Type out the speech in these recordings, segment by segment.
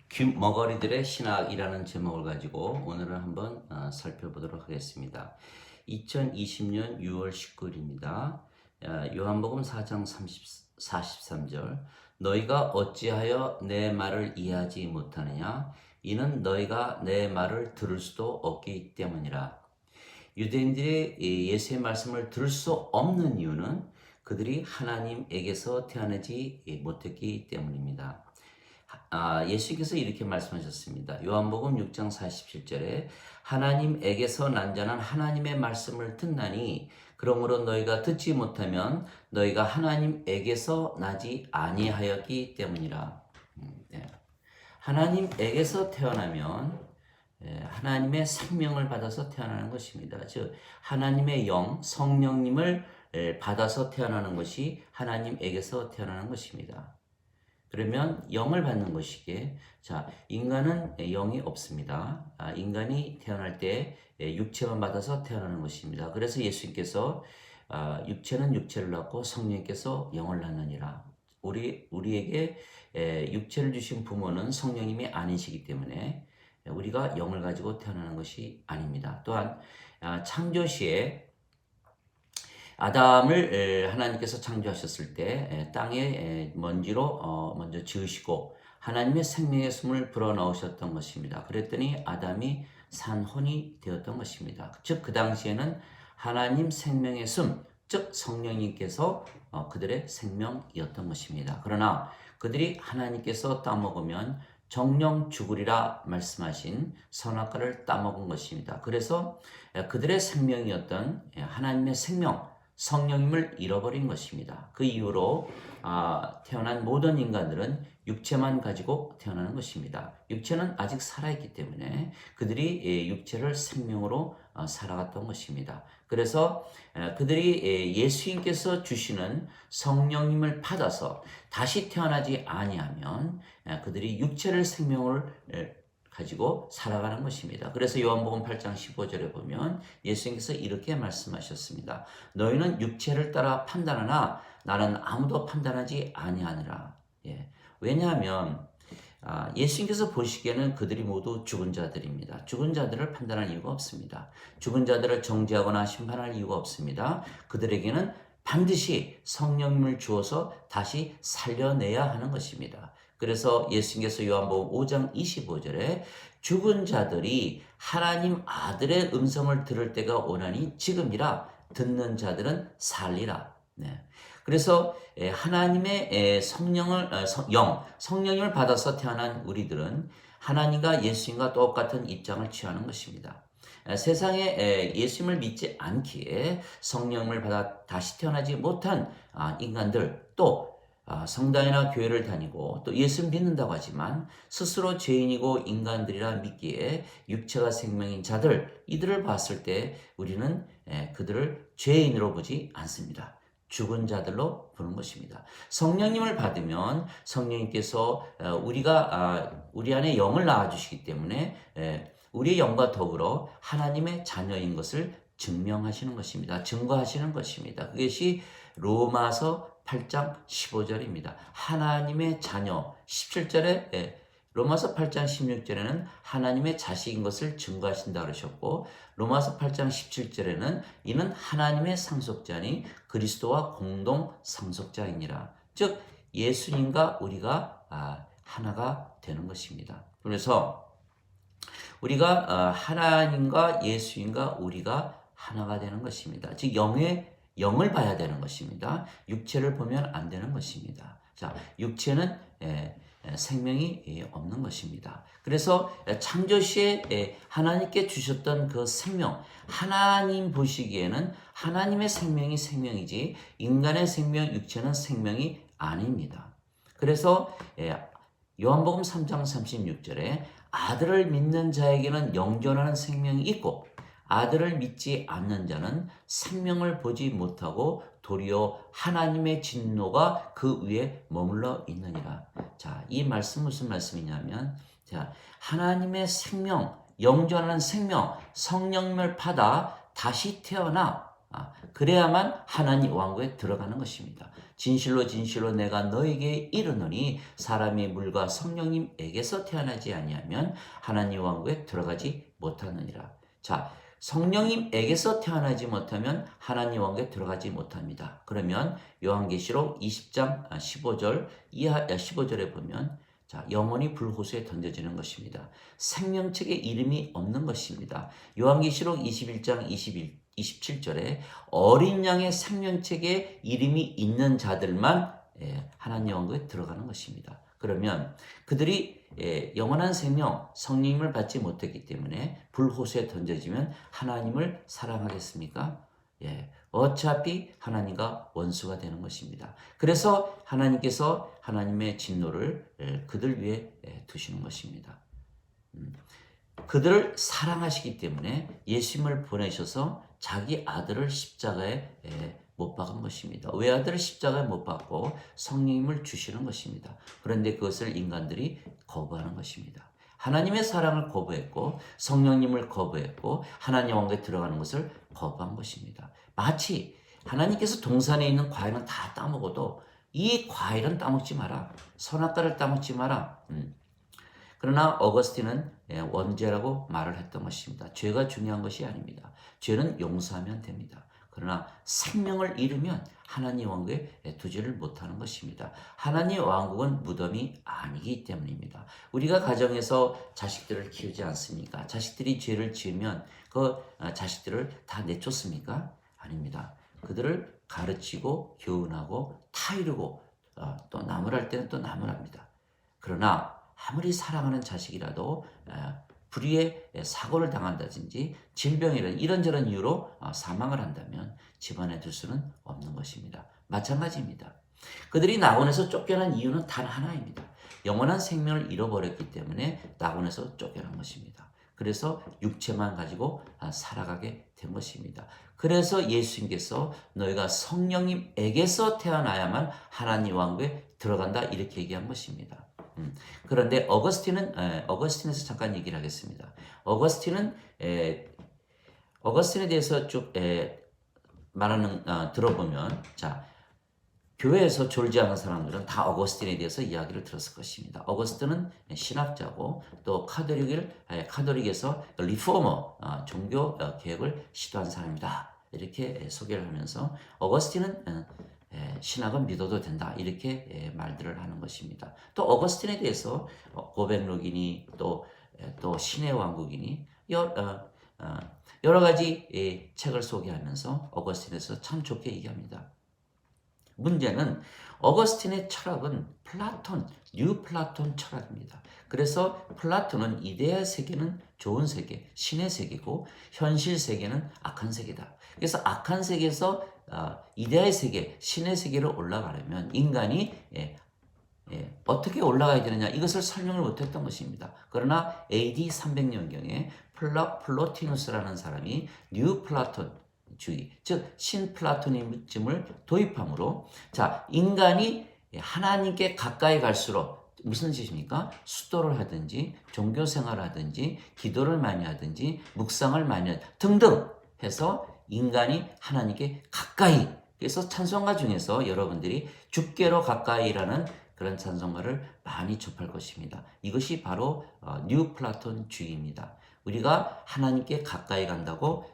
귀머거리들의 신학이라는 제목을 가지고 오늘은 한번 살펴보도록 하겠습니다. 2020년 6월 19일입니다. 요한복음 4장 43절 너희가 어찌하여 내 말을 이해하지 못하느냐 이는 너희가 내 말을 들을 수도 없기 때문이라. 유대인들이 예수의 말씀을 들을 수 없는 이유는 그들이 하나님에게서 태어나지 못했기 때문입니다. 예수께서 이렇게 말씀하셨습니다. 요한복음 6장 47절에 하나님에게서 난 자는 하나님의 말씀을 듣나니 그러므로 너희가 듣지 못하면 너희가 하나님에게서 나지 아니하였기 때문이라. 네. 하나님에게서 태어나면 하나님의 생명을 받아서 태어나는 것입니다. 즉 하나님의 영 성령님을 받아서 태어나는 것이 하나님에게서 태어나는 것입니다. 그러면 영을 받는 것이기에 인간은 영이 없습니다. 인간이 태어날 때 육체만 받아서 태어나는 것입니다. 그래서 예수님께서 육체는 육체를 낳고 성령께서 영을 낳느니라. 우리에게 육체를 주신 부모는 성령님이 아니시기 때문에 우리가 영을 가지고 태어나는 것이 아닙니다. 또한 창조시에 아담을 하나님께서 창조하셨을 때 땅에 먼지로 먼저 지으시고 하나님의 생명의 숨을 불어넣으셨던 것입니다. 그랬더니 아담이 산혼이 되었던 것입니다. 즉 그 당시에는 하나님 생명의 숨, 즉 성령님께서 그들의 생명이었던 것입니다. 그러나 그들이 하나님께서 따먹으면 정령 죽으리라 말씀하신 선악과를 따먹은 것입니다. 그래서 그들의 생명이었던 하나님의 생명, 성령님을 잃어버린 것입니다. 그 이후로 태어난 모든 인간들은 육체만 가지고 태어나는 것입니다. 육체는 아직 살아있기 때문에 그들이 육체를 생명으로 살아갔던 것입니다. 그래서 그들이 예수님께서 주시는 성령님을 받아서 다시 태어나지 아니하면 그들이 육체를 생명을 가지고 살아가는 것입니다. 그래서 요한복음 8장 15절에 보면 예수님께서 이렇게 말씀하셨습니다. 너희는 육체를 따라 판단하나 나는 아무도 판단하지 아니하니라. 왜냐하면 예수님께서 보시기에는 그들이 모두 죽은 자들입니다. 죽은 자들을 판단할 이유가 없습니다. 죽은 자들을 정죄하거나 심판할 이유가 없습니다. 그들에게는 반드시 성령님을 주어서 다시 살려내야 하는 것입니다. 그래서 예수님께서 요한복음 5장 25절에 죽은 자들이 하나님 아들의 음성을 들을 때가 오나니 지금이라 듣는 자들은 살리라. 그래서 하나님의 성령님을 받아서 태어난 우리들은 하나님과 예수님과 똑같은 입장을 취하는 것입니다. 세상에 예수님을 믿지 않기에 성령을 받아 다시 태어나지 못한 인간들 또 성당이나 교회를 다니고 또 예수 믿는다고 하지만 스스로 죄인이고 인간들이라 믿기에 육체가 생명인 자들 이들을 봤을 때 우리는 그들을 죄인으로 보지 않습니다. 죽은 자들로 보는 것입니다. 성령님을 받으면 성령님께서 우리 안에 영을 낳아주시기 때문에 우리의 영과 더불어 하나님의 자녀인 것을 증명하시는 것입니다. 증거하시는 것입니다. 그것이 로마서 8장 15절입니다. 하나님의 자녀 17절에 로마서 8장 16절에는 하나님의 자식인 것을 증거하신다 그러셨고 로마서 8장 17절에는 이는 하나님의 상속자니 그리스도와 공동 상속자이니라. 즉 예수님과 우리가 하나가 되는 것입니다. 그래서 우리가 하나님과 예수님과 우리가 하나가 되는 것입니다. 즉 영을 봐야 되는 것입니다. 육체를 보면 안 되는 것입니다. 육체는 생명이 없는 것입니다. 그래서 창조시에 하나님께 주셨던 그 생명, 하나님 보시기에는 하나님의 생명이 생명이지 인간의 생명, 육체는 생명이 아닙니다. 그래서 요한복음 3장 36절에 아들을 믿는 자에게는 영존하는 생명이 있고 아들을 믿지 않는 자는 생명을 보지 못하고 도리어 하나님의 진노가 그 위에 머물러 있느니라. 이 말씀 무슨 말씀이냐면 하나님의 생명, 영존하는 생명, 성령님을 받아 다시 태어나 그래야만 하나님 왕국에 들어가는 것입니다. 진실로 진실로 내가 너에게 이르노니 사람이 물과 성령님에게서 태어나지 아니하면 하나님 왕국에 들어가지 못하느니라. 자, 성령님에게서 태어나지 못하면 하나님 왕국에 들어가지 못합니다. 그러면 요한계시록 20장 15절 이하 15절에 보면 자, 영혼이 불호수에 던져지는 것입니다. 생명책에 이름이 없는 것입니다. 요한계시록 21장 27절에 어린 양의 생명책에 이름이 있는 자들만 하나님 왕국에 들어가는 것입니다. 그러면 그들이 영원한 생명, 성령님을 받지 못했기 때문에 불호수에 던져지면 하나님을 사랑하겠습니까? 어차피 하나님과 원수가 되는 것입니다. 그래서 하나님께서 하나님의 진노를 그들 위에 두시는 것입니다. 그들을 사랑하시기 때문에 예수님을 보내셔서 자기 아들을 십자가에 못 박은 것입니다. 외아들을 십자가에 못 박고 성령님을 주시는 것입니다. 그런데 그것을 인간들이 거부하는 것입니다. 하나님의 사랑을 거부했고 성령님을 거부했고 하나님 왕국에 들어가는 것을 거부한 것입니다. 마치 하나님께서 동산에 있는 과일은 다 따먹어도 이 과일은 따먹지 마라. 선악과를 따먹지 마라. 그러나 어거스틴은 원죄라고 말을 했던 것입니다. 죄가 중요한 것이 아닙니다. 죄는 용서하면 됩니다. 그러나 생명을 잃으면 하나님 왕국에 두지를 못하는 것입니다. 하나님 왕국은 무덤이 아니기 때문입니다. 우리가 가정에서 자식들을 키우지 않습니까? 자식들이 죄를 지으면 그 자식들을 다 내쫓습니까? 아닙니다. 그들을 가르치고 교훈하고 타이르고 또 나무랄 때는 또 나무랍니다. 그러나 아무리 사랑하는 자식이라도 불의의 사고를 당한다든지 질병이라든지 이런저런 이유로 사망을 한다면 집안에 둘 수는 없는 것입니다. 마찬가지입니다. 그들이 낙원에서 쫓겨난 이유는 단 하나입니다. 영원한 생명을 잃어버렸기 때문에 낙원에서 쫓겨난 것입니다. 그래서 육체만 가지고 살아가게 된 것입니다. 그래서 예수님께서 너희가 성령님에게서 태어나야만 하나님 왕국에 들어간다 이렇게 얘기한 것입니다. 그런데 어거스틴에서 잠깐 얘기를 하겠습니다. 어거스틴에 대해서 쭉 말하는 들어보면 자 교회에서 졸지않은 사람들은 다 어거스틴에 대해서 이야기를 들었을 것입니다. 어거스틴은 신학자고 또 카톨릭에서 리포머 종교 개혁을 시도한 사람이다 이렇게 소개를 하면서 어거스틴은 신학은 믿어도 된다 이렇게 말들을 하는 것입니다. 또 어거스틴에 대해서 고백록이니 또 신의 왕국이니 여러 가지 책을 소개하면서 어거스틴에서 참 좋게 얘기합니다. 문제는 어거스틴의 철학은 뉴 플라톤 철학입니다. 그래서 플라톤은 이데아 세계는 좋은 세계, 신의 세계고 현실 세계는 악한 세계다. 그래서 악한 세계에서 이데아의 세계, 신의 세계로 올라가려면 인간이 어떻게 올라가야 되느냐 이것을 설명을 못했던 것입니다. 그러나 AD 300년경에 플로티누스라는 사람이 뉴 플라톤 주의, 즉 신플라토니즘을 도입함으로 자 인간이 하나님께 가까이 갈수록 무슨 뜻입니까? 수도를 하든지 종교생활을 하든지 기도를 많이 하든지 묵상을 많이 하든지 등등 해서 인간이 하나님께 가까이 그래서 찬송가 중에서 여러분들이 주께로 가까이라는 그런 찬송가를 많이 접할 것입니다. 이것이 바로 뉴 플라톤주의입니다. 우리가 하나님께 가까이 간다고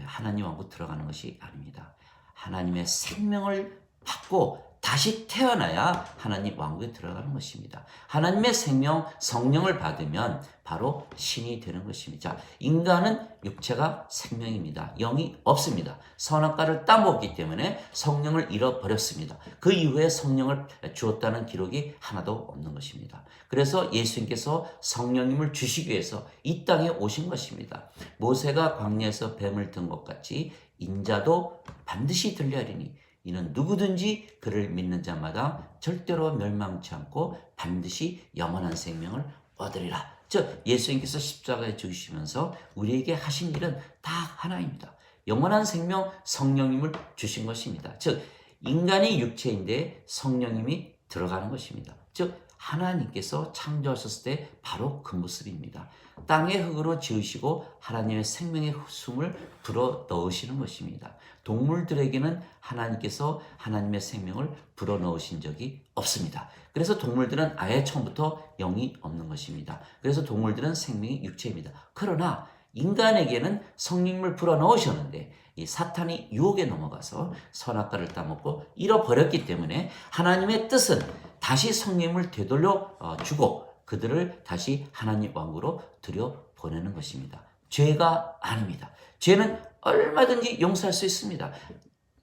하나님 왕국 들어가는 것이 아닙니다. 하나님의 생명을 받고 다시 태어나야 하나님 왕국에 들어가는 것입니다. 하나님의 생명, 성령을 받으면 바로 신이 되는 것입니다. 자, 인간은 육체가 생명입니다. 영이 없습니다. 선악과를 따먹기 때문에 성령을 잃어버렸습니다. 그 이후에 성령을 주었다는 기록이 하나도 없는 것입니다. 그래서 예수님께서 성령님을 주시기 위해서 이 땅에 오신 것입니다. 모세가 광야에서 뱀을 든 것 같이 인자도 반드시 들려리니 이는 누구든지 그를 믿는 자마다 절대로 멸망치 않고 반드시 영원한 생명을 얻으리라. 즉 예수님께서 십자가에 죽으시면서 우리에게 하신 일은 다 하나입니다. 영원한 생명 성령님을 주신 것입니다. 즉 인간이 육체인데 성령님이 들어가는 것입니다. 즉 하나님께서 창조하셨을 때 바로 그 모습입니다. 땅의 흙으로 지으시고 하나님의 생명의 숨을 불어 넣으시는 것입니다. 동물들에게는 하나님께서 하나님의 생명을 불어 넣으신 적이 없습니다. 그래서 동물들은 아예 처음부터 영이 없는 것입니다. 그래서 동물들은 생명이 육체입니다. 그러나 인간에게는 성령님을 불어 넣으셨는데 이 사탄이 유혹에 넘어가서 선악과를 따먹고 잃어버렸기 때문에 하나님의 뜻은 다시 성령님을 되돌려 주고 그들을 다시 하나님 왕국으로 들여보내는 것입니다. 죄가 아닙니다. 죄는 얼마든지 용서할 수 있습니다.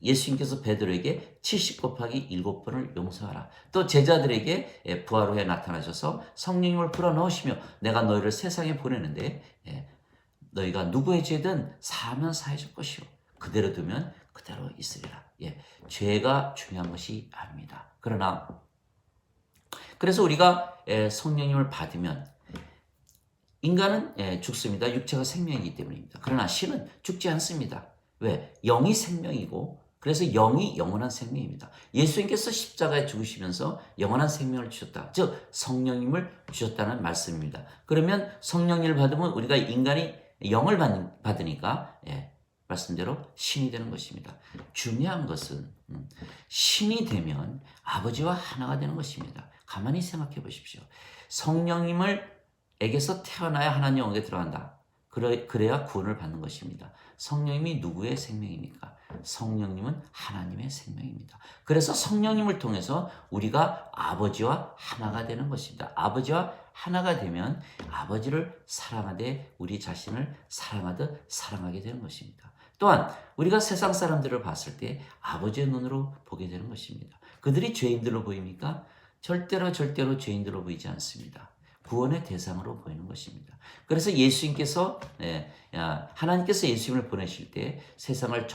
예수님께서 베드로에게 70 곱하기 7번을 용서하라. 또 제자들에게 부활 후에 나타나셔서 성령님을 불어넣으시며 내가 너희를 세상에 보내는데 너희가 누구의 죄든 사하면 사해질 것이요 그대로 두면 그대로 있으리라. 죄가 중요한 것이 아닙니다. 그래서 우리가 성령님을 받으면 인간은 죽습니다. 육체가 생명이기 때문입니다. 그러나 신은 죽지 않습니다. 왜? 영이 생명이고 그래서 영이 영원한 생명입니다. 예수님께서 십자가에 죽으시면서 영원한 생명을 주셨다. 즉 성령님을 주셨다는 말씀입니다. 그러면 성령님을 받으면 우리가 인간이 영을 받으니까 말씀대로 신이 되는 것입니다. 중요한 것은 신이 되면 아버지와 하나가 되는 것입니다. 가만히 생각해 보십시오. 성령님에게서 태어나야 하나님 영에 들어간다. 그래야 구원을 받는 것입니다. 성령님이 누구의 생명입니까? 성령님은 하나님의 생명입니다. 그래서 성령님을 통해서 우리가 아버지와 하나가 되는 것입니다. 아버지와 하나가 되면 아버지를 사랑하되 우리 자신을 사랑하듯 사랑하게 되는 것입니다. 또한 우리가 세상 사람들을 봤을 때 아버지의 눈으로 보게 되는 것입니다. 그들이 죄인들로 보입니까? 절대로 죄인들로 보이지 않습니다. 구원의 대상으로 보이는 것입니다. 그래서 하나님께서 예수님을 보내실 때 세상을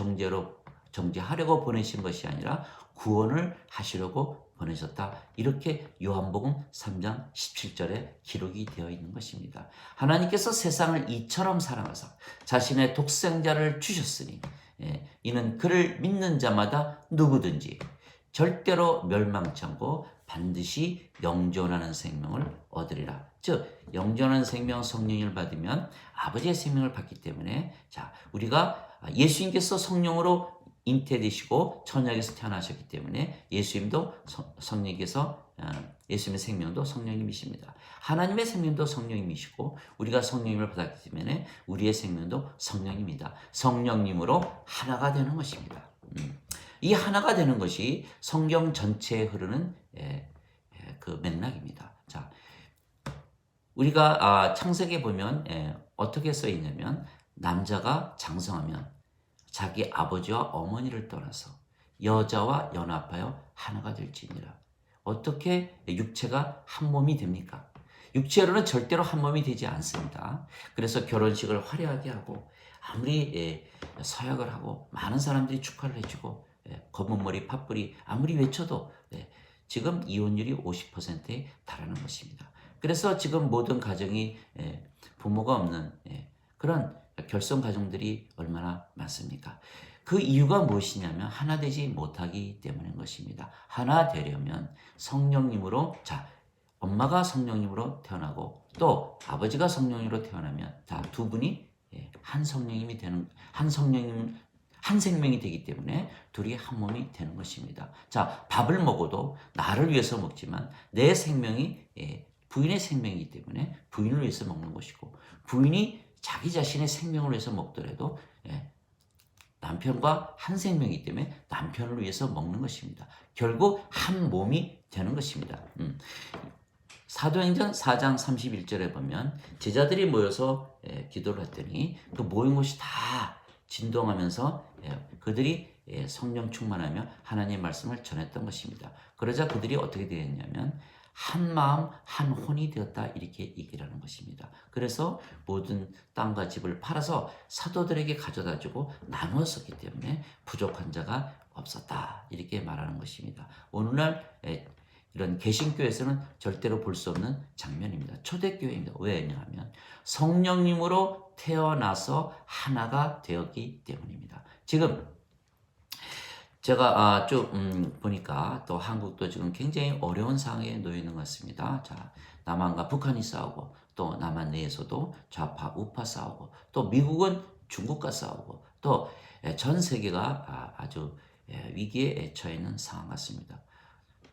정죄하려고 보내신 것이 아니라 구원을 하시려고 보내셨다. 이렇게 요한복음 3장 17절에 기록이 되어 있는 것입니다. 하나님께서 세상을 이처럼 사랑하사 자신의 독생자를 주셨으니 이는 그를 믿는 자마다 누구든지 절대로 멸망치 않고 반드시 영존하는 생명을 얻으리라. 즉 영존하는 생명 성령을 받으면 아버지의 생명을 받기 때문에 우리가 예수님께서 성령으로 잉태되시고 천약에서 태어나셨기 때문에 예수님도 성령께서 예수님의 생명도 성령님이십니다. 하나님의 생명도 성령님이시고 우리가 성령님을 받았기 때문에 우리의 생명도 성령입니다. 성령님으로 하나가 되는 것입니다. 이 하나가 되는 것이 성경 전체에 흐르는 그 맥락입니다. 우리가 창세기에 보면 어떻게 써 있냐면 남자가 장성하면 자기 아버지와 어머니를 떠나서 여자와 연합하여 하나가 될지니라. 어떻게 육체가 한 몸이 됩니까? 육체로는 절대로 한 몸이 되지 않습니다. 그래서 결혼식을 화려하게 하고 아무리 서약을 하고 많은 사람들이 축하를 해주고 검은 머리 팥불이 아무리 외쳐도 지금 이혼율이 50%에 달하는 것입니다. 그래서 지금 모든 가정이 부모가 없는 그런 결손 가정들이 얼마나 많습니까? 그 이유가 무엇이냐면 하나 되지 못하기 때문인 것입니다. 하나 되려면 성령님으로 엄마가 성령님으로 태어나고 또 아버지가 성령님으로 태어나면 두 분이 한 성령님이 되는 한 생명이 되기 때문에 둘이 한 몸이 되는 것입니다. 밥을 먹어도 나를 위해서 먹지만 내 생명이 부인의 생명이기 때문에 부인을 위해서 먹는 것이고 부인이 자기 자신의 생명을 위해서 먹더라도 남편과 한 생명이기 때문에 남편을 위해서 먹는 것입니다. 결국 한 몸이 되는 것입니다. 사도행전 4장 31절에 보면 제자들이 모여서 기도를 했더니 그 모인 곳이 다 진동하면서 그들이 성령 충만하며 하나님의 말씀을 전했던 것입니다. 그러자 그들이 어떻게 되었냐면 한 마음 한 혼이 되었다 이렇게 얘기를 하는 것입니다. 그래서 모든 땅과 집을 팔아서 사도들에게 가져다 주고 나누었었기 때문에 부족한 자가 없었다 이렇게 말하는 것입니다. 오늘날 이런 개신교에서는 절대로 볼 수 없는 장면입니다. 초대교회입니다. 왜냐하면 성령님으로 태어나서 하나가 되었기 때문입니다. 지금 제가 쭉 보니까 또 한국도 지금 굉장히 어려운 상황에 놓여 있는 것 같습니다. 자, 남한과 북한이 싸우고 또 남한 내에서도 좌파 우파 싸우고 또 미국은 중국과 싸우고 또 전 세계가 아주 위기에 처해 있는 상황 같습니다.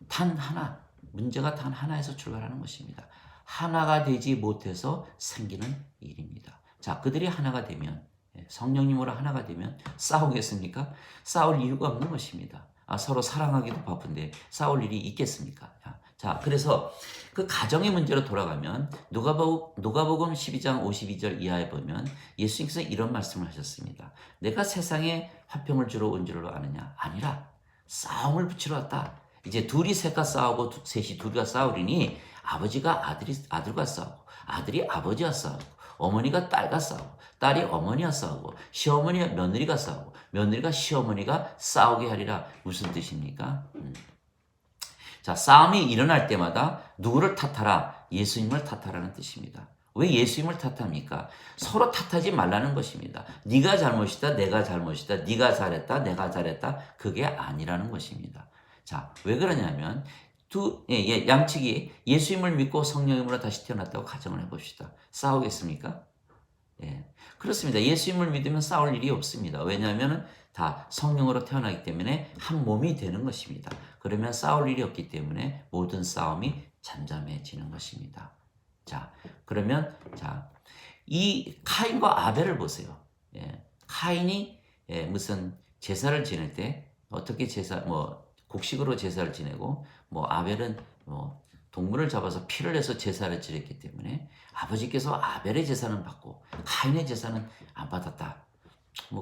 단 하나, 문제가 단 하나에서 출발하는 것입니다. 하나가 되지 못해서 생기는 일입니다. 자, 그들이 하나가 되면, 성령님으로 하나가 되면 싸우겠습니까? 싸울 이유가 없는 것입니다. 서로 사랑하기도 바쁜데 싸울 일이 있겠습니까? 자, 그래서 그 가정의 문제로 돌아가면 누가복음 12장 52절 이하에 보면 예수님께서 이런 말씀을 하셨습니다. 내가 세상에 화평을 주러 온 줄로 아느냐? 아니라 싸움을 붙이러 왔다. 이제 둘이 셋과 싸우고 셋이 둘과 싸우리니 아버지가 아들과 싸우고 아들이 아버지와 싸우고 어머니가 딸과 싸우고 딸이 어머니와 싸우고 시어머니와 며느리가 싸우고 며느리가 시어머니가 싸우게 하리라. 무슨 뜻입니까? 자, 싸움이 일어날 때마다 누구를 탓하라? 예수님을 탓하라는 뜻입니다. 왜 예수님을 탓합니까? 서로 탓하지 말라는 것입니다. 네가 잘못이다, 내가 잘못이다, 네가 잘했다, 내가 잘했다, 그게 아니라는 것입니다. 자, 왜 그러냐면 양측이 예수님을 믿고 성령님으로 다시 태어났다고 가정을 해봅시다. 싸우겠습니까? 예, 그렇습니다. 예수님을 믿으면 싸울 일이 없습니다. 왜냐하면 다 성령으로 태어나기 때문에 한 몸이 되는 것입니다. 그러면 싸울 일이 없기 때문에 모든 싸움이 잠잠해지는 것입니다. 자, 그러면 이 카인과 아벨을 보세요. 카인이 무슨 제사를 지낼 때 어떻게 곡식으로 제사를 지내고 아벨은 동물을 잡아서 피를 내서 제사를 지냈기 때문에 아버지께서 아벨의 제사는 받고 카인의 제사는 안 받았다.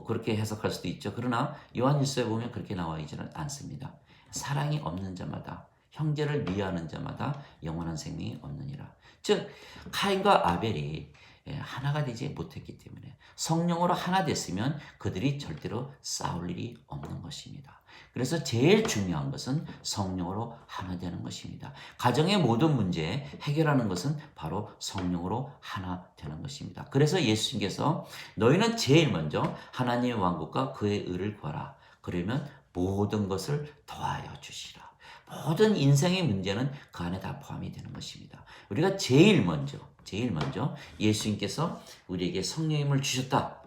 그렇게 해석할 수도 있죠. 그러나 요한일서에 보면 그렇게 나와 있지는 않습니다. 사랑이 없는 자마다, 형제를 미워하는 자마다 영원한 생명이 없느니라. 즉 카인과 아벨이 하나가 되지 못했기 때문에 성령으로 하나 됐으면 그들이 절대로 싸울 일이 없는 것입니다. 그래서 제일 중요한 것은 성령으로 하나 되는 것입니다. 가정의 모든 문제 해결하는 것은 바로 성령으로 하나 되는 것입니다. 그래서 예수님께서 너희는 제일 먼저 하나님의 왕국과 그의 의를 구하라. 그러면 모든 것을 더하여 주시라. 모든 인생의 문제는 그 안에 다 포함이 되는 것입니다. 우리가 제일 먼저 예수님께서 우리에게 성령님을 주셨다.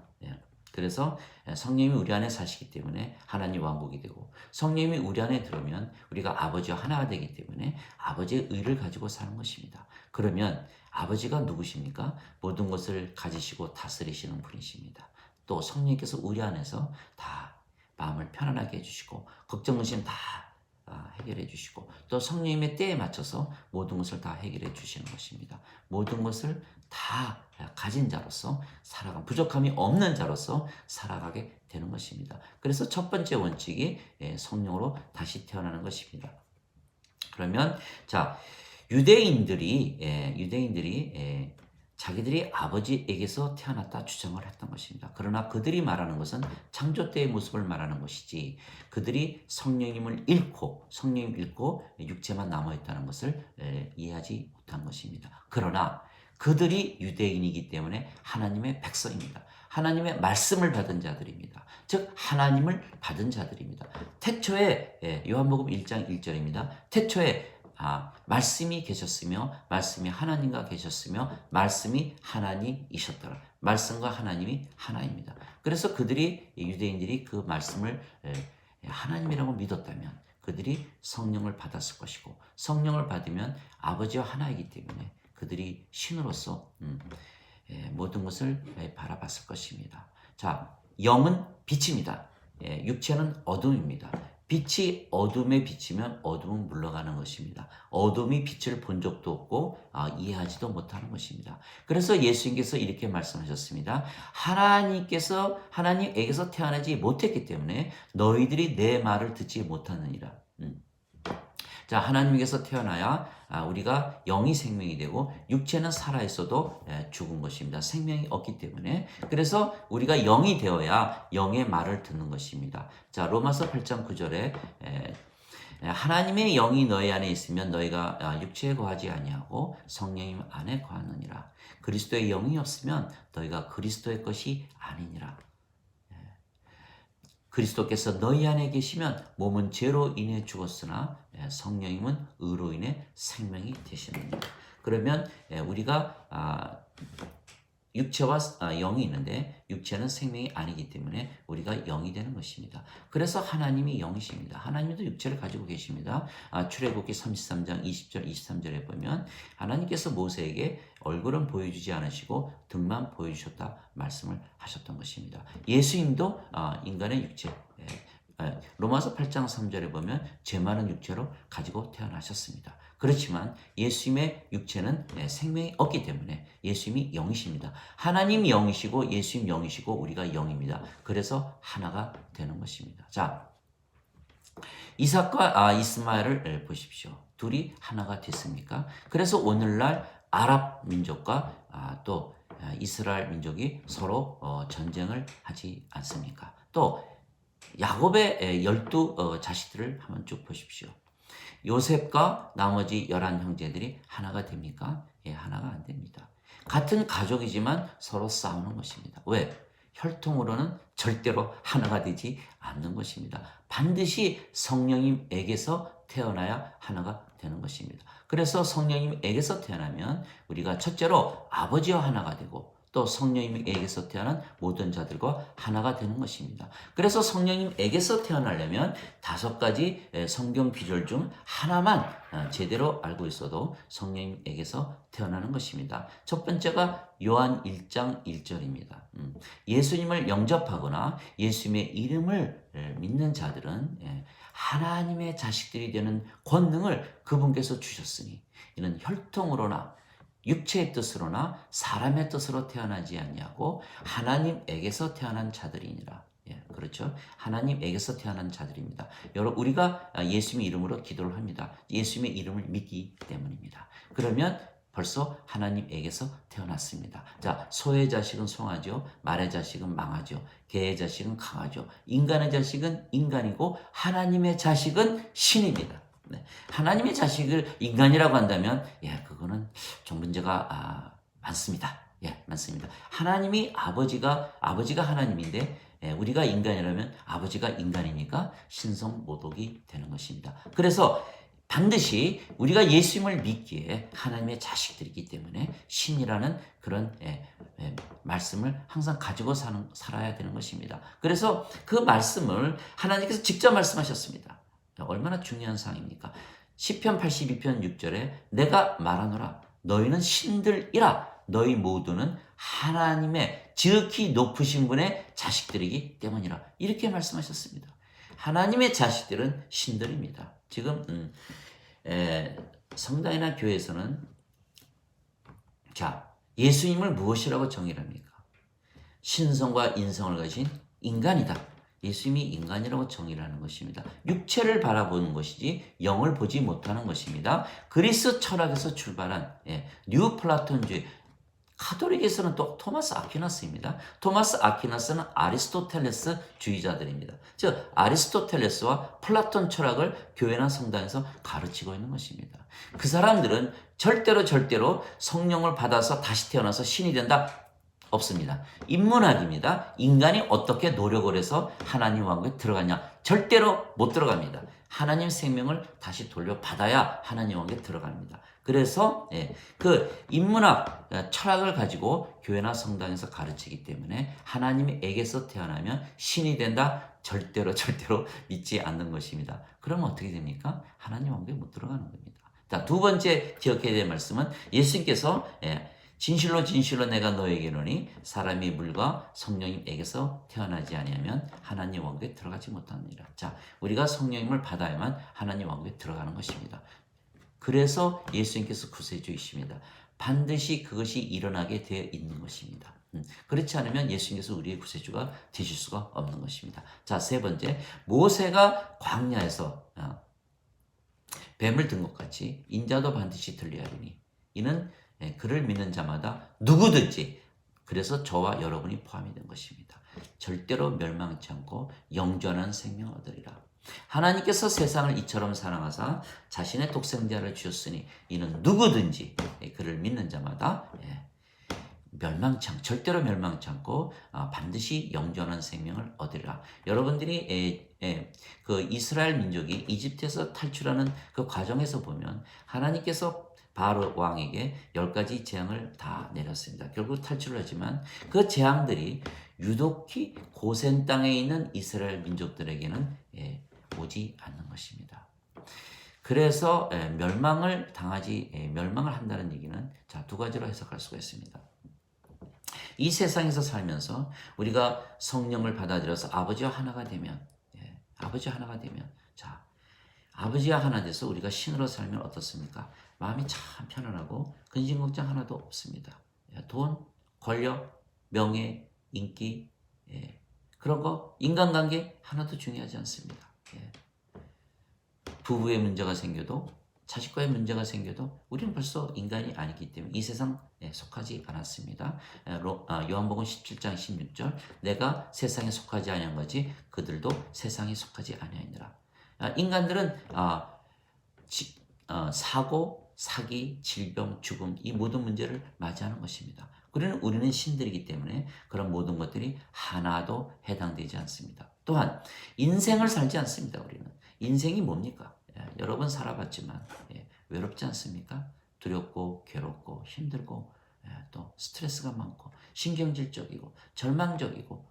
그래서 성령님이 우리 안에 사시기 때문에 하나님 왕국이 되고 성령님이 우리 안에 들어오면 우리가 아버지와 하나가 되기 때문에 아버지의 의를 가지고 사는 것입니다. 그러면 아버지가 누구십니까? 모든 것을 가지시고 다스리시는 분이십니다. 또 성령님께서 우리 안에서 다 마음을 편안하게 해주시고 걱정 의심 다 해결해 주시고 또 성령님의 때에 맞춰서 모든 것을 다 해결해 주시는 것입니다. 모든 것을 다 가진 자로서 부족함이 없는 자로서 살아가게 되는 것입니다. 그래서 첫 번째 원칙이 성령으로 다시 태어나는 것입니다. 그러면 유대인들이 자기들이 아버지에게서 태어났다 주장을 했던 것입니다. 그러나 그들이 말하는 것은 창조 때의 모습을 말하는 것이지 그들이 성령님을 잃고 육체만 남아있다는 것을 이해하지 못한 것입니다. 그러나 그들이 유대인이기 때문에 하나님의 백성입니다. 하나님의 말씀을 받은 자들입니다. 즉 하나님을 받은 자들입니다. 태초에 요한복음 1장 1절입니다. 태초에 말씀이 계셨으며 말씀이 하나님과 계셨으며 말씀이 하나님이셨더라. 말씀과 하나님이 하나입니다. 그래서 유대인들이 그 말씀을 하나님이라고 믿었다면 그들이 성령을 받았을 것이고 성령을 받으면 아버지와 하나이기 때문에 그들이 신으로서 모든 것을 바라봤을 것입니다. 영은 빛입니다. 육체는 어둠입니다. 빛이 어둠에 비치면 어둠은 물러가는 것입니다. 어둠이 빛을 본 적도 없고 이해하지도 못하는 것입니다. 그래서 예수님께서 이렇게 말씀하셨습니다. 하나님에게서 태어나지 못했기 때문에 너희들이 내 말을 듣지 못하느니라. 하나님께서 태어나야 우리가 영이 생명이 되고 육체는 살아있어도 죽은 것입니다. 생명이 없기 때문에. 그래서 우리가 영이 되어야 영의 말을 듣는 것입니다. 로마서 8장 9절에 하나님의 영이 너희 안에 있으면 너희가 육체에 거하지 아니하고 성령님 안에 거하느니라. 그리스도의 영이 없으면 너희가 그리스도의 것이 아니니라. 그리스도께서 너희 안에 계시면 몸은 죄로 인해 죽었으나 성령님은 의로 인해 생명이 되시느니라. 그러면 우리가 육체와 영이 있는데 육체는 생명이 아니기 때문에 우리가 영이 되는 것입니다. 그래서 하나님이 영이십니다. 하나님도 육체를 가지고 계십니다. 출애굽기 33장 20절 23절에 보면 하나님께서 모세에게 얼굴은 보여주지 않으시고 등만 보여주셨다 말씀을 하셨던 것입니다. 예수님도 인간의 육체, 로마서 8장 3절에 보면 죄 많은 육체로 가지고 태어나셨습니다. 그렇지만 예수님의 육체는 생명이 없기 때문에 예수님이 영이십니다. 하나님 영이시고 예수님 영이시고 우리가 영입니다. 그래서 하나가 되는 것입니다. 자, 이삭과 이스마엘을 보십시오. 둘이 하나가 됐습니까? 그래서 오늘날 아랍 민족과 또 이스라엘 민족이 서로 전쟁을 하지 않습니까? 또 야곱의 12 자식들을 한번 쭉 보십시오. 요셉과 나머지 11 형제들이 하나가 됩니까? 하나가 안 됩니다. 같은 가족이지만 서로 싸우는 것입니다. 왜? 혈통으로는 절대로 하나가 되지 않는 것입니다. 반드시 성령님에게서 태어나야 하나가 되는 것입니다. 그래서 성령님에게서 태어나면 우리가 첫째로 아버지와 하나가 되고 또 성령님에게서 태어난 모든 자들과 하나가 되는 것입니다. 그래서 성령님에게서 태어나려면 5가지 성경 구절 중 하나만 제대로 알고 있어도 성령님에게서 태어나는 것입니다. 첫 번째가 요한 1장 1절입니다. 예수님을 영접하거나 예수님의 이름을 믿는 자들은 하나님의 자식들이 되는 권능을 그분께서 주셨으니 이는 혈통으로나 육체의 뜻으로나 사람의 뜻으로 태어나지 않냐고 하나님에게서 태어난 자들이니라. 그렇죠? 하나님에게서 태어난 자들입니다. 여러분, 우리가 예수님의 이름으로 기도를 합니다. 예수님의 이름을 믿기 때문입니다. 그러면 벌써 하나님에게서 태어났습니다. 자, 소의 자식은 송아지요, 말의 자식은 망아지요, 개의 자식은 강아지요, 인간의 자식은 인간이고 하나님의 자식은 신입니다. 하나님의 자식을 인간이라고 한다면 그거는 좀 문제가 많습니다. 많습니다. 하나님이 아버지가 하나님인데 우리가 인간이라면 아버지가 인간이니까 신성모독이 되는 것입니다. 그래서 반드시 우리가 예수님을 믿기에 하나님의 자식들이기 때문에 신이라는 그런 말씀을 항상 가지고 살아야 되는 것입니다. 그래서 그 말씀을 하나님께서 직접 말씀하셨습니다. 얼마나 중요한 사항입니까? 시편 82편 6절에 내가 말하노라 너희는 신들이라 너희 모두는 하나님의 지극히 높으신 분의 자식들이기 때문이라 이렇게 말씀하셨습니다. 하나님의 자식들은 신들입니다. 지금 성당이나 교회에서는 자 예수님을 무엇이라고 정의를 합니까? 신성과 인성을 가진 인간이다. 예수님이 인간이라고 정의를 하는 것입니다. 육체를 바라보는 것이지 영을 보지 못하는 것입니다. 그리스 철학에서 출발한 뉴 플라톤주의, 카톨릭에서는 또 토마스 아퀴나스입니다. 토마스 아퀴나스는 아리스토텔레스 주의자들입니다. 즉 아리스토텔레스와 플라톤 철학을 교회나 성당에서 가르치고 있는 것입니다. 그 사람들은 절대로 성령을 받아서 다시 태어나서 신이 된다. 없습니다. 인문학입니다. 인간이 어떻게 노력을 해서 하나님 왕국에 들어가냐? 절대로 못 들어갑니다. 하나님 생명을 다시 돌려받아야 하나님 왕국에 들어갑니다. 그래서 그 인문학 철학을 가지고 교회나 성당에서 가르치기 때문에 하나님에게서 태어나면 신이 된다? 절대로 믿지 않는 것입니다. 그러면 어떻게 됩니까? 하나님 왕국에 못 들어가는 겁니다. 자, 두 번째 기억해야 될 말씀은 예수님께서 진실로 내가 너에게 이르노니 사람이 물과 성령님에게서 태어나지 아니하면 하나님 왕국에 들어가지 못하느니라. 자, 우리가 성령님을 받아야만 하나님 왕국에 들어가는 것입니다. 그래서 예수님께서 구세주이십니다. 반드시 그것이 일어나게 되어 있는 것입니다. 그렇지 않으면 예수님께서 우리의 구세주가 되실 수가 없는 것입니다. 자, 세 번째, 모세가 광야에서 뱀을 든 것 같이 인자도 반드시 들리하리니 이는 그를 믿는 자마다 누구든지 그래서 저와 여러분이 포함이 된 것입니다. 절대로 멸망치 않고 영존한 생명을 얻으리라. 하나님께서 세상을 이처럼 사랑하사 자신의 독생자를 주셨으니 이는 누구든지 그를 믿는 자마다 절대로 멸망치 않고 반드시 영존한 생명을 얻으리라. 여러분들이 그 이스라엘 민족이 이집트에서 탈출하는 그 과정에서 보면 하나님께서 바로 왕에게 10가지 재앙을 다 내렸습니다. 결국 탈출을 하지만 그 재앙들이 유독히 고센 땅에 있는 이스라엘 민족들에게는 오지 않는 것입니다. 그래서 멸망을 한다는 얘기는 자, 두 가지로 해석할 수가 있습니다. 이 세상에서 살면서 우리가 성령을 받아들여서 아버지와 하나가 되면, 자, 아버지와 하나 돼서 우리가 신으로 살면 어떻습니까? 마음이 참 편안하고 근심 걱정 하나도 없습니다. 돈, 권력, 명예, 인기, 그런 거, 인간관계 하나도 중요하지 않습니다. 부부의 문제가 생겨도, 자식과의 문제가 생겨도 우리는 벌써 인간이 아니기 때문에 이 세상에 속하지 않았습니다. 요한복음 17장 16절, 내가 세상에 속하지 아니한 거지 그들도 세상에 속하지 아니하니라. 인간들은 사고, 사기, 질병, 죽음 이 모든 문제를 맞이하는 것입니다. 우리는 신들이기 때문에 그런 모든 것들이 하나도 해당되지 않습니다. 또한 인생을 살지 않습니다. 우리는 인생이 뭡니까? 여러 번 살아봤지만 외롭지 않습니까? 두렵고 괴롭고 힘들고 또 스트레스가 많고 신경질적이고 절망적이고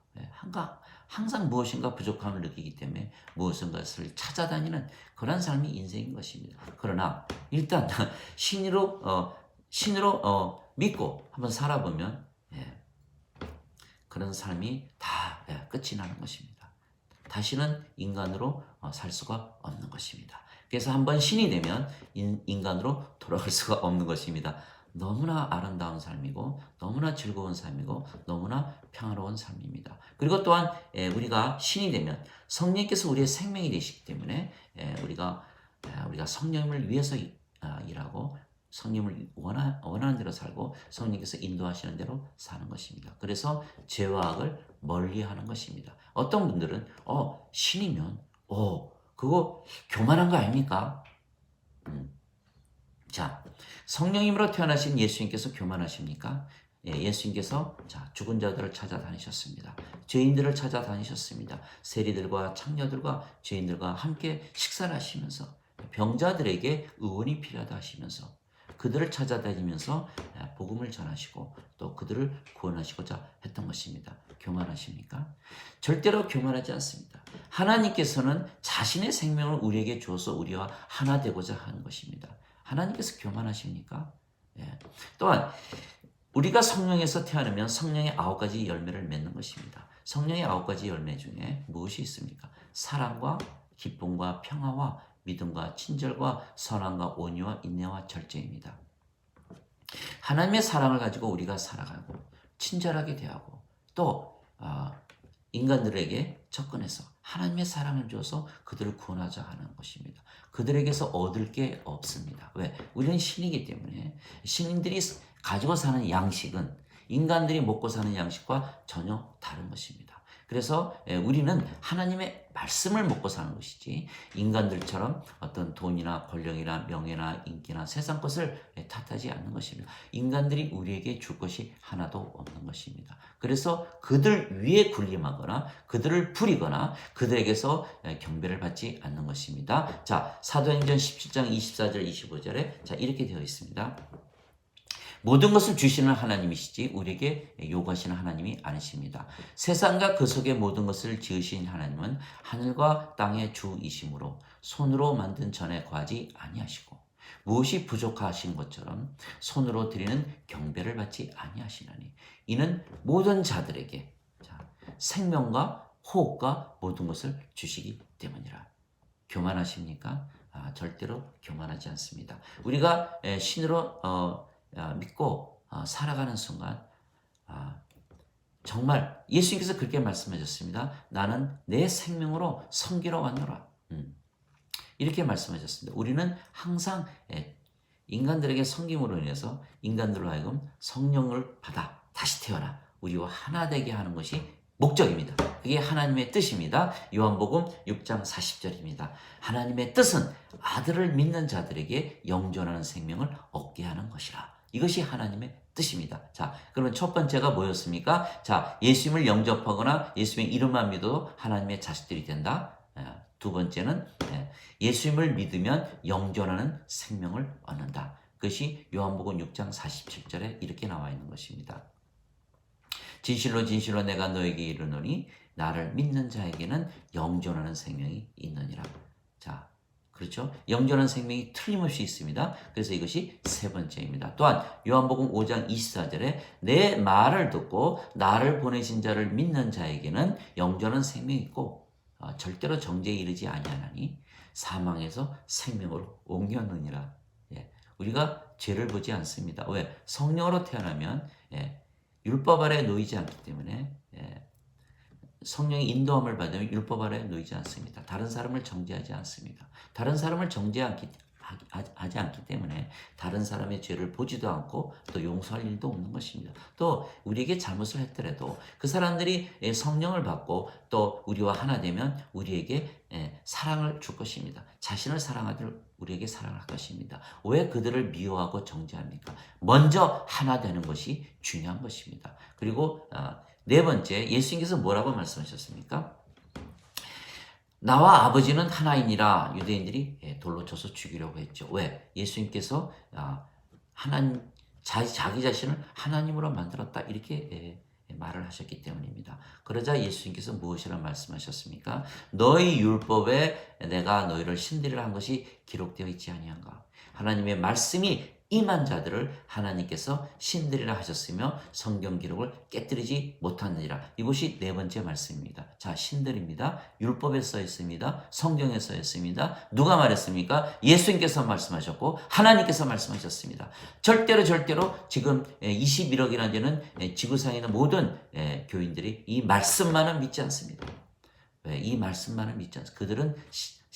항상 무엇인가 부족함을 느끼기 때문에 무엇인가를 찾아다니는 그런 삶이 인생인 것입니다. 그러나 일단 신으로 믿고 한번 살아보면 그런 삶이 다 끝이 나는 것입니다. 다시는 인간으로 살 수가 없는 것입니다. 그래서 한번 신이 되면 인간으로 돌아갈 수가 없는 것입니다. 너무나 아름다운 삶이고 너무나 즐거운 삶이고 너무나 평화로운 삶입니다. 그리고 또한 우리가 신이 되면 성령께서 우리의 생명이 되시기 때문에 우리가 성령을 위해서 일하고 성령을 원하는 대로 살고 성령께서 인도하시는 대로 사는 것입니다. 그래서 죄와 악을 멀리하는 것입니다. 어떤 분들은 신이면 그거 교만한 거 아닙니까? 자, 성령님으로 태어나신 예수님께서 교만하십니까? 예수님께서 죽은 자들을 찾아다니셨습니다. 죄인들을 찾아다니셨습니다. 세리들과 창녀들과 죄인들과 함께 식사를 하시면서 병자들에게 의원이 필요하다 하시면서 그들을 찾아다니면서 복음을 전하시고 또 그들을 구원하시고자 했던 것입니다. 교만하십니까? 절대로 교만하지 않습니다. 하나님께서는 자신의 생명을 우리에게 주어서 우리와 하나 되고자 하는 것입니다. 하나님께서 교만하십니까? 또한 우리가 성령에서 태어나면 성령의 9가지 열매를 맺는 것입니다. 성령의 9가지 열매 중에 무엇이 있습니까? 사랑과 기쁨과 평화와 믿음과 친절과 선함과 온유와 인내와 절제입니다. 하나님의 사랑을 가지고 우리가 살아가고 친절하게 대하고 또 인간들에게 접근해서 하나님의 사랑을 줘서 그들을 구원하자 하는 것입니다. 그들에게서 얻을 게 없습니다. 왜? 우리는 신이기 때문에 신인들이 가지고 사는 양식은 인간들이 먹고 사는 양식과 전혀 다른 것입니다. 그래서 우리는 하나님의 말씀을 먹고 사는 것이지 인간들처럼 어떤 돈이나 권력이나 명예나 인기나 세상 것을 탓하지 않는 것입니다. 인간들이 우리에게 줄 것이 하나도 없는 것입니다. 그래서 그들 위에 군림하거나 그들을 부리거나 그들에게서 경배를 받지 않는 것입니다. 자, 사도행전 17장 24절 25절에 자 이렇게 되어 있습니다. 모든 것을 주시는 하나님이시지 우리에게 요구하시는 하나님이 아니십니다. 세상과 그 속의 모든 것을 지으신 하나님은 하늘과 땅의 주이시므로 손으로 만든 전에 거하지 아니하시고 무엇이 부족하신 것처럼 손으로 드리는 경배를 받지 아니하시나니 이는 모든 자들에게 생명과 호흡과 모든 것을 주시기 때문이라. 교만하십니까? 절대로 교만하지 않습니다. 우리가 신으로 믿고 살아가는 순간 정말 예수님께서 그렇게 말씀하셨습니다. 나는 내 생명으로 섬기러 왔노라. 이렇게 말씀하셨습니다. 우리는 항상 인간들에게 섬김으로 인해서 인간들로 하여금 성령을 받아 다시 태어나 우리와 하나 되게 하는 것이 목적입니다. 그게 하나님의 뜻입니다. 요한복음 6장 40절입니다. 하나님의 뜻은 아들을 믿는 자들에게 영존하는 생명을 얻게 하는 것이라. 이것이 하나님의 뜻입니다. 자, 그러면 첫 번째가 뭐였습니까? 자, 예수님을 영접하거나 예수님의 이름만 믿어도 하나님의 자식들이 된다. 두 번째는 예수님을 믿으면 영존하는 생명을 얻는다. 그것이 요한복음 6장 47절에 이렇게 나와 있는 것입니다. 진실로 진실로 내가 너에게 이르노니 나를 믿는 자에게는 영존하는 생명이 있느니라. 자, 그렇죠? 영존한 생명이 틀림없이 있습니다. 그래서 이것이 세 번째입니다. 또한 요한복음 5장 24절에 내 말을 듣고 나를 보내신 자를 믿는 자에게는 영존한 생명이 있고 절대로 정죄에 이르지 아니하나니 사망에서 생명으로 옮겼느니라. 예, 우리가 죄를 보지 않습니다. 왜? 성령으로 태어나면 율법 아래 놓이지 않기 때문에 성령의 인도함을 받으면 율법 아래 놓이지 않습니다. 다른 사람을 정죄하지 않습니다. 다른 사람을 하지 않기 때문에 다른 사람의 죄를 보지도 않고 또 용서할 일도 없는 것입니다. 또 우리에게 잘못을 했더라도 그 사람들이 성령을 받고 또 우리와 하나 되면 우리에게 사랑을 줄 것입니다. 자신을 사랑하듯 우리에게 사랑을 할 것입니다. 왜 그들을 미워하고 정죄합니까? 먼저 하나 되는 것이 중요한 것입니다. 그리고 네 번째, 예수님께서 뭐라고 말씀하셨습니까? 나와 아버지는 하나이니라. 유대인들이 돌로 쳐서 죽이려고 했죠. 왜? 예수님께서 자기 자신을 하나님으로 만들었다 이렇게 말을 하셨기 때문입니다. 그러자 예수님께서 무엇이라 말씀하셨습니까? 너희 율법에 내가 너희를 신들이라 한 것이 기록되어 있지 아니한가? 하나님의 말씀이 임한 자들을 하나님께서 신들이라 하셨으며 성경 기록을 깨뜨리지 못하느니라. 이것이 네 번째 말씀입니다. 자, 신들입니다. 율법에 써 있습니다. 성경에 써 있습니다. 누가 말했습니까? 예수님께서 말씀하셨고 하나님께서 말씀하셨습니다. 절대로 지금 21억이나 되는 지구상에 있는 모든 교인들이 이 말씀만은 믿지 않습니다. 왜? 이 말씀만은 믿지 않습니다. 그들은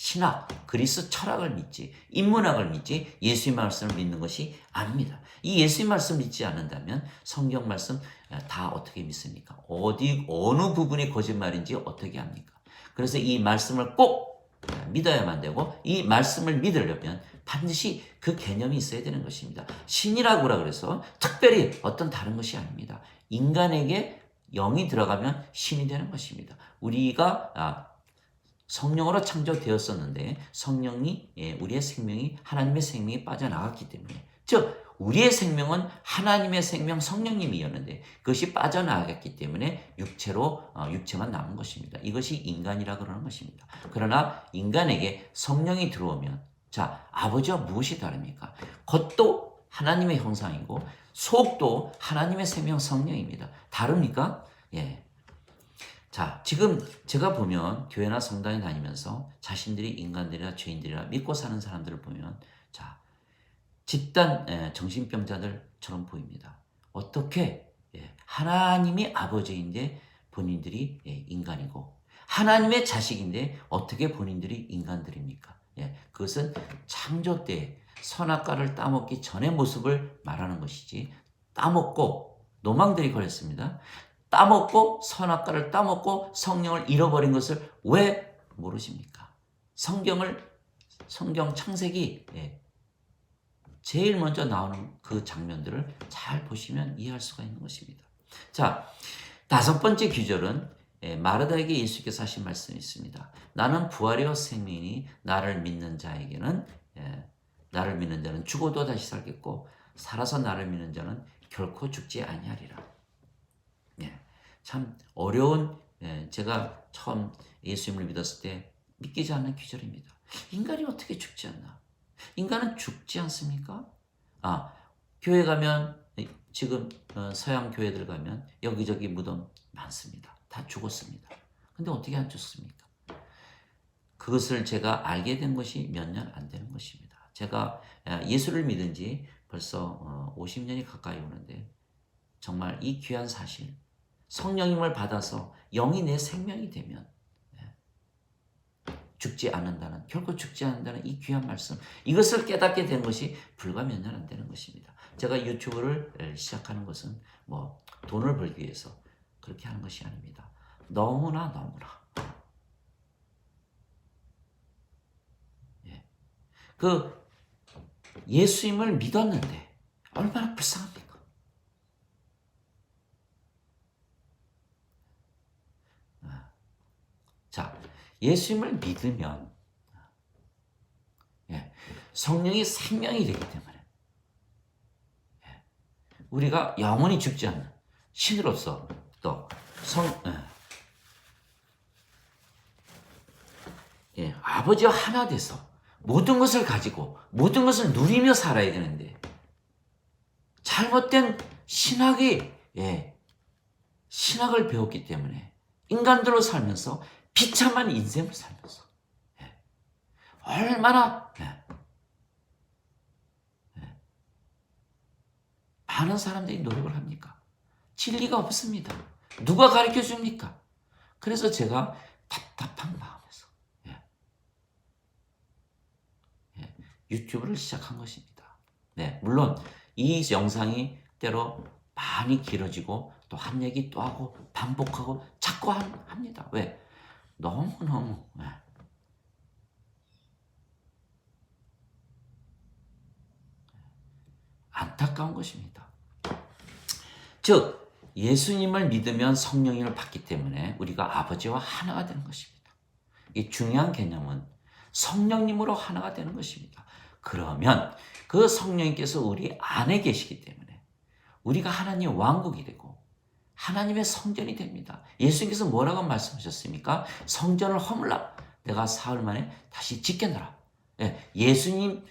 신학, 그리스 철학을 믿지, 인문학을 믿지 예수의 말씀을 믿는 것이 아닙니다. 이 예수의 말씀 믿지 않는다면 성경 말씀 다 어떻게 믿습니까? 어느 부분이 거짓말인지 어떻게 합니까? 그래서 이 말씀을 꼭 믿어야만 되고 이 말씀을 믿으려면 반드시 그 개념이 있어야 되는 것입니다. 신이라고라 그래서 특별히 어떤 다른 것이 아닙니다. 인간에게 영이 들어가면 신이 되는 것입니다. 우리가 성령으로 창조되었었는데 성령이 우리의 생명이 하나님의 생명이 빠져나갔기 때문에 즉 우리의 생명은 하나님의 생명 성령님이었는데 그것이 빠져나갔기 때문에 육체만 남은 것입니다. 이것이 인간이라 그러는 것입니다. 그러나 인간에게 성령이 들어오면 자 아버지와 무엇이 다릅니까? 겉도 하나님의 형상이고 속도 하나님의 생명 성령입니다. 다릅니까? 예. 자, 지금 제가 보면 교회나 성당에 다니면서 자신들이 인간들이나 죄인들이라 믿고 사는 사람들을 보면 자, 집단 정신병자들처럼 보입니다. 어떻게 하나님이 아버지인데 본인들이 인간이고 하나님의 자식인데 어떻게 본인들이 인간들입니까? 그것은 창조 때 선악과를 따먹기 전의 모습을 말하는 것이지 따먹고 노망들이 걸렸습니다. 따먹고 선악과를 따먹고 성령을 잃어버린 것을 왜 모르십니까? 성경 창세기 제일 먼저 나오는 그 장면들을 잘 보시면 이해할 수가 있는 것입니다. 자, 다섯 번째 귀절은 마르다에게 예수께서 하신 말씀이 있습니다. 나는 부활이요 생명이니 나를 믿는 자는 죽어도 다시 살겠고 살아서 나를 믿는 자는 결코 죽지 아니하리라. 참 어려운 제가 처음 예수님을 믿었을 때 믿기지 않는 귀절입니다. 인간이 어떻게 죽지 않나? 인간은 죽지 않습니까? 교회 가면 지금 서양 교회들 가면 여기저기 무덤 많습니다. 다 죽었습니다. 근데 어떻게 안 죽습니까? 그것을 제가 알게 된 것이 몇 년 안 되는 것입니다. 제가 예수를 믿은 지 벌써 50년이 가까이 오는데 정말 이 귀한 사실 성령님을 받아서 영이 내 생명이 되면 결코 죽지 않는다는 이 귀한 말씀 이것을 깨닫게 된 것이 불과 몇 년 안 되는 것입니다. 제가 유튜브를 시작하는 것은 돈을 벌기 위해서 그렇게 하는 것이 아닙니다. 너무나 그 예수님을 믿었는데 얼마나 불쌍합니까? 예수님을 믿으면 성령이 생명이 되기 때문에 우리가 영원히 죽지 않는 신으로서 또 아버지와 하나 돼서 모든 것을 가지고 모든 것을 누리며 살아야 되는데 잘못된 신학을 배웠기 때문에 인간들로 살면서 비참한 인생을 살면서 얼마나 많은 사람들이 노력을 합니까? 진리가 없습니다. 누가 가르쳐 줍니까? 그래서 제가 답답한 마음에서 유튜브를 시작한 것입니다. 물론 이 영상이 때로 많이 길어지고 또 한 얘기 또 하고 반복하고 자꾸 합니다. 왜? 너무너무 안타까운 것입니다. 즉 예수님을 믿으면 성령을 받기 때문에 우리가 아버지와 하나가 되는 것입니다. 이 중요한 개념은 성령님으로 하나가 되는 것입니다. 그러면 그 성령님께서 우리 안에 계시기 때문에 우리가 하나님의 왕국이 되고 하나님의 성전이 됩니다. 예수님께서 뭐라고 말씀하셨습니까? 성전을 허물라 내가 사흘 만에 다시 짓겠노라. 예수님을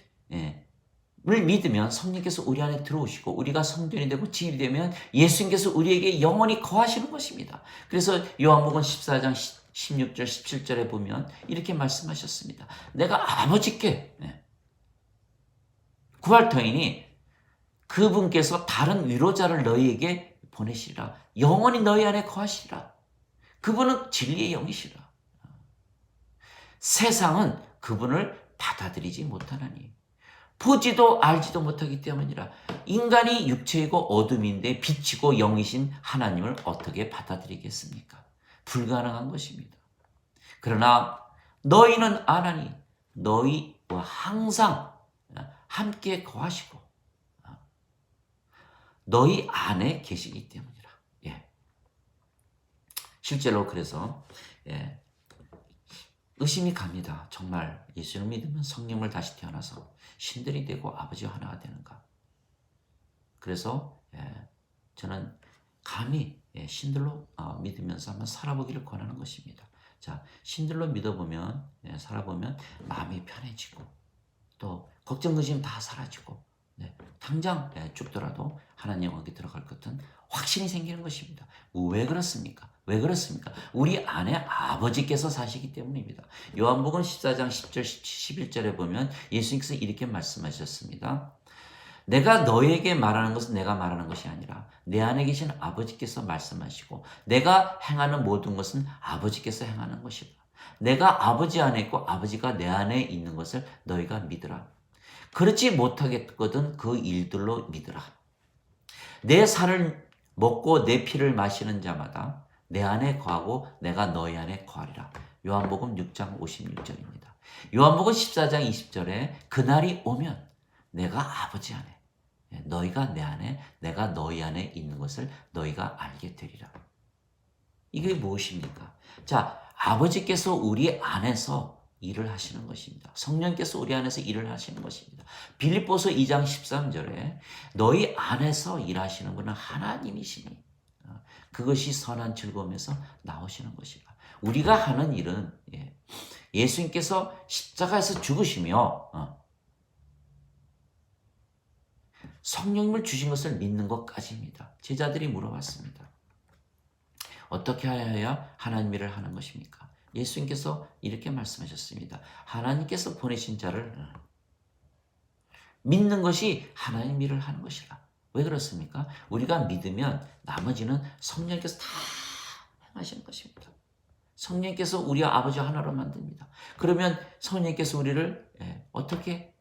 믿으면 성령께서 우리 안에 들어오시고 우리가 성전이 되고 집이 되면 예수님께서 우리에게 영원히 거하시는 것입니다. 그래서 요한복음 14장 16절 17절에 보면 이렇게 말씀하셨습니다. 내가 아버지께 구할 터이니 그분께서 다른 위로자를 너희에게 보내시리라. 영원히 너희 안에 거하시리라. 그분은 진리의 영이시라. 세상은 그분을 받아들이지 못하나니 보지도 알지도 못하기 때문이라. 인간이 육체이고 어둠인데 빛이고 영이신 하나님을 어떻게 받아들이겠습니까? 불가능한 것입니다. 그러나 너희는 아나니 너희와 항상 함께 거하시고 너희 안에 계시기 때문이라. 실제로 그래서 의심이 갑니다. 정말 예수를 믿으면 성령을 다시 태어나서 신들이 되고 아버지와 하나가 되는가? 그래서 저는 감히 신들로 믿으면서 한번 살아보기를 권하는 것입니다. 자, 신들로 믿어보면 살아보면 마음이 편해지고 또 걱정 근심 다 사라지고 당장 죽더라도 하나님 영광에 들어갈 것은 확신이 생기는 것입니다. 왜 그렇습니까? 왜 그렇습니까? 우리 안에 아버지께서 사시기 때문입니다. 요한복음 14장 10절 11절에 보면 예수님께서 이렇게 말씀하셨습니다. 내가 너에게 말하는 것은 내가 말하는 것이 아니라 내 안에 계신 아버지께서 말씀하시고 내가 행하는 모든 것은 아버지께서 행하는 것이다. 내가 아버지 안에 있고 아버지가 내 안에 있는 것을 너희가 믿으라. 그렇지 못하겠거든 그 일들로 믿으라. 내 살을 먹고 내 피를 마시는 자마다 내 안에 거하고 내가 너희 안에 거하리라. 요한복음 6장 56절입니다. 요한복음 14장 20절에 그날이 오면 내가 아버지 안에 너희가 내 안에 내가 너희 안에 있는 것을 너희가 알게 되리라. 이게 무엇입니까? 자, 아버지께서 우리 안에서 일을 하시는 것입니다. 성령께서 우리 안에서 일을 하시는 것입니다. 빌립보서 2장 13절에 너희 안에서 일하시는 분은 하나님이시니 그것이 선한 즐거움에서 나오시는 것이라. 우리가 하는 일은 예수님께서 십자가에서 죽으시며 성령님을 주신 것을 믿는 것까지입니다. 제자들이 물어봤습니다. 어떻게 하여야 하나님 일을 하는 것입니까? 예수님께서 이렇게 말씀하셨습니다. 하나님께서 보내신 자를 믿는 것이 하나님 일을 하는 것이라. 왜 그렇습니까? 우리가 믿으면 나머지는 성령께서 다 행하시는 것입니다. 성령께서 우리와 아버지 하나로 만듭니다. 그러면 성령께서 우리를 어떻게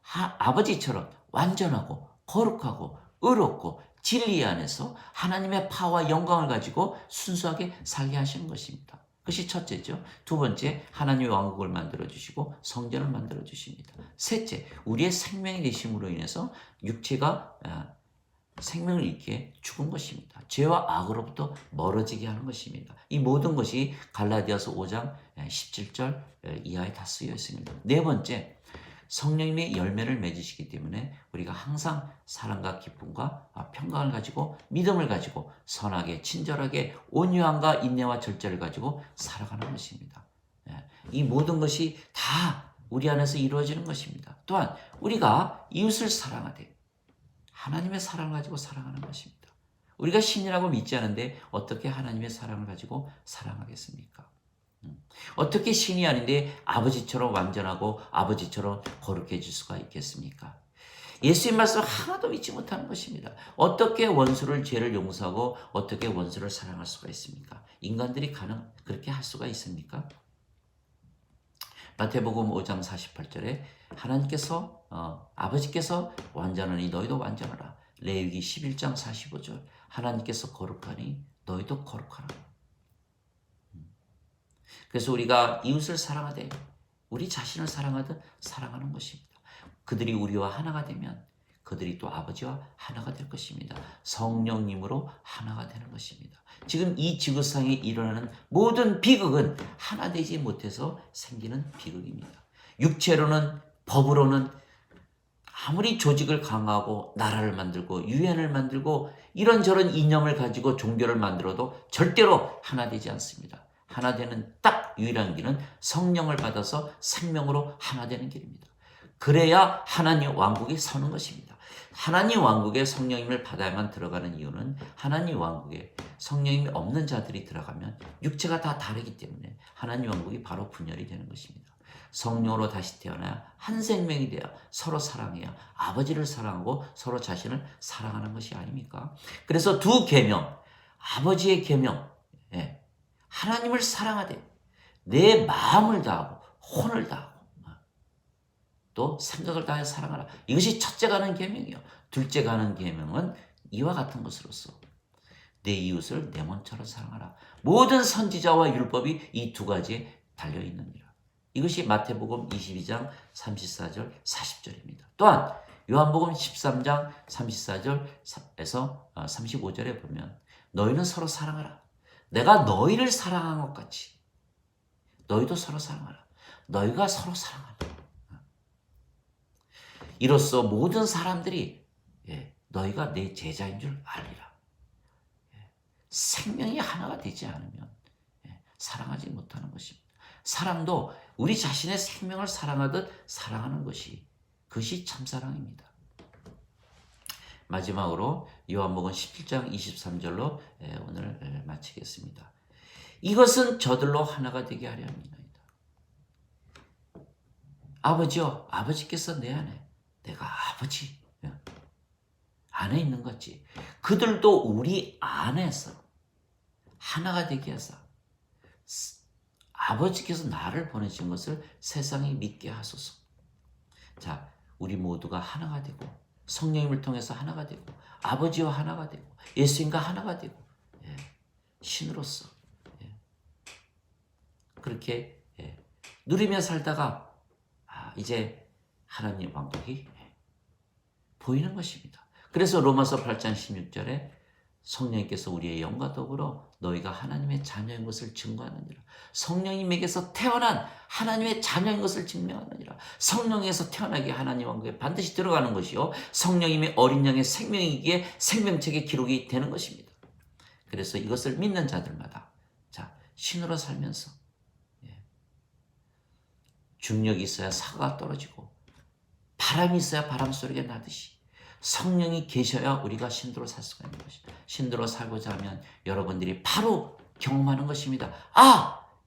아버지처럼 완전하고 거룩하고 의롭고 진리 안에서 하나님의 파와 영광을 가지고 순수하게 살게 하시는 것입니다. 그것이 첫째죠. 두 번째, 하나님의 왕국을 만들어주시고 성전을 만들어주십니다. 셋째, 우리의 생명이 되심으로 인해서 육체가 생명을 잃게 죽은 것입니다. 죄와 악으로부터 멀어지게 하는 것입니다. 이 모든 것이 갈라디아서 5장 17절 이하에 다 쓰여 있습니다. 네 번째, 성령님의 열매를 맺으시기 때문에 우리가 항상 사랑과 기쁨과 평강을 가지고 믿음을 가지고 선하게 친절하게 온유함과 인내와 절제를 가지고 살아가는 것입니다. 이 모든 것이 다 우리 안에서 이루어지는 것입니다. 또한 우리가 이웃을 사랑하되 하나님의 사랑을 가지고 사랑하는 것입니다. 우리가 신이라고 믿지 않은데 어떻게 하나님의 사랑을 가지고 사랑하겠습니까? 어떻게 신이 아닌데 아버지처럼 완전하고 아버지처럼 거룩해질 수가 있겠습니까? 예수의 말씀 하나도 믿지 못하는 것입니다. 어떻게 원수를 죄를 용서하고 어떻게 원수를 사랑할 수가 있습니까? 인간들이 그렇게 할 수가 있습니까? 마태복음 5장 48절에 하나님께서 아버지께서 완전하니 너희도 완전하라. 레위기 11장 45절 하나님께서 거룩하니 너희도 거룩하라. 그래서 우리가 이웃을 사랑하되 우리 자신을 사랑하듯 사랑하는 것입니다. 그들이 우리와 하나가 되면 그들이 또 아버지와 하나가 될 것입니다. 성령님으로 하나가 되는 것입니다. 지금 이 지구상에 일어나는 모든 비극은 하나 되지 못해서 생기는 비극입니다. 육체로는 법으로는 아무리 조직을 강화하고 나라를 만들고 유엔을 만들고 이런저런 이념을 가지고 종교를 만들어도 절대로 하나 되지 않습니다. 하나 되는 딱 유일한 길은 성령을 받아서 생명으로 하나 되는 길입니다. 그래야 하나님 왕국이 서는 것입니다. 하나님 왕국에 성령님을 받아야만 들어가는 이유는 하나님 왕국에 성령님이 없는 자들이 들어가면 육체가 다 다르기 때문에 하나님 왕국이 바로 분열이 되는 것입니다. 성령으로 다시 태어나야 한 생명이 되어 서로 사랑해야 아버지를 사랑하고 서로 자신을 사랑하는 것이 아닙니까? 그래서 두 계명, 아버지의 계명, 하나님을 사랑하되 내 마음을 다하고 혼을 다하고 또 생각을 다해 사랑하라. 이것이 첫째가 하는 계명이요. 둘째가 하는 계명은 이와 같은 것으로서 내 이웃을 내 몸처럼 사랑하라. 모든 선지자와 율법이 이 두 가지에 달려있느니라. 이것이 마태복음 22장 34절 40절입니다. 또한 요한복음 13장 34절에서 35절에 보면 너희는 서로 사랑하라. 내가 너희를 사랑한 것 같이 너희도 서로 사랑하라. 너희가 서로 사랑하라. 이로써 모든 사람들이 너희가 내 제자인 줄 알리라. 생명이 하나가 되지 않으면 사랑하지 못하는 것입니다. 사랑도 우리 자신의 생명을 사랑하듯 사랑하는 그것이 참사랑입니다. 마지막으로 요한복음 17장 23절로 오늘 마치겠습니다. 이것은 저들로 하나가 되게 하려 합니다. 아버지요, 아버지께서 내 안에 내가 아버지 안에 있는 거지. 그들도 우리 안에서 하나가 되게 하사 아버지께서 나를 보내신 것을 세상이 믿게 하소서. 자, 우리 모두가 하나가 되고 성령님을 통해서 하나가 되고 아버지와 하나가 되고 예수님과 하나가 되고 신으로서 그렇게 누리며 살다가 이제 하나님 왕국이 보이는 것입니다. 그래서 로마서 8장 16절에 성령님께서 우리의 영과 더불어 너희가 하나님의 자녀인 것을 증거하느니라. 성령님에게서 태어난 하나님의 자녀인 것을 증명하느니라. 성령에서 태어나게 하나님 왕국에 반드시 들어가는 것이요 성령님의 어린 양의 생명이기에 생명책에 기록이 되는 것입니다. 그래서 이것을 믿는 자들마다 신으로 살면서 중력이 있어야 사과가 떨어지고 바람이 있어야 바람 소리가 나듯이 성령이 계셔야 우리가 신도로 살 수가 있는 것입니다. 신도로 살고자 하면 여러분들이 바로 경험하는 것입니다.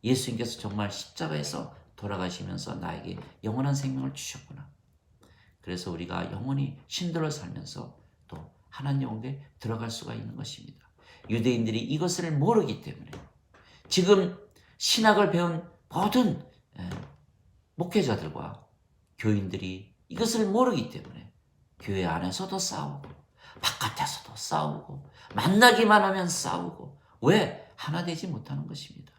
예수님께서 정말 십자가에서 돌아가시면서 나에게 영원한 생명을 주셨구나. 그래서 우리가 영원히 신도로 살면서 또 하나님 왕국에 들어갈 수가 있는 것입니다. 유대인들이 이것을 모르기 때문에 지금 신학을 배운 모든 목회자들과 교인들이 이것을 모르기 때문에 교회 안에서도 싸우고 바깥에서도 싸우고 만나기만 하면 싸우고 왜? 하나 되지 못하는 것입니다.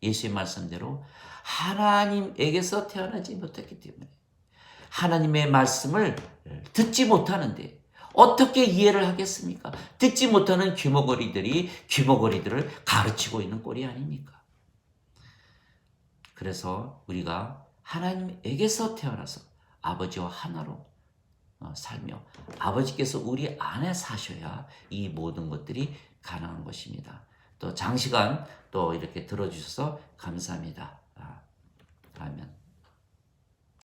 예수의 말씀대로 하나님에게서 태어나지 못했기 때문에 하나님의 말씀을 듣지 못하는데 어떻게 이해를 하겠습니까? 듣지 못하는 귀머거리들이 귀머거리들을 가르치고 있는 꼴이 아닙니까? 그래서 우리가 하나님에게서 태어나서 아버지와 하나로 살며 아버지께서 우리 안에 사셔야 이 모든 것들이 가능한 것입니다. 또 장시간 또 이렇게 들어주셔서 감사합니다. 아멘.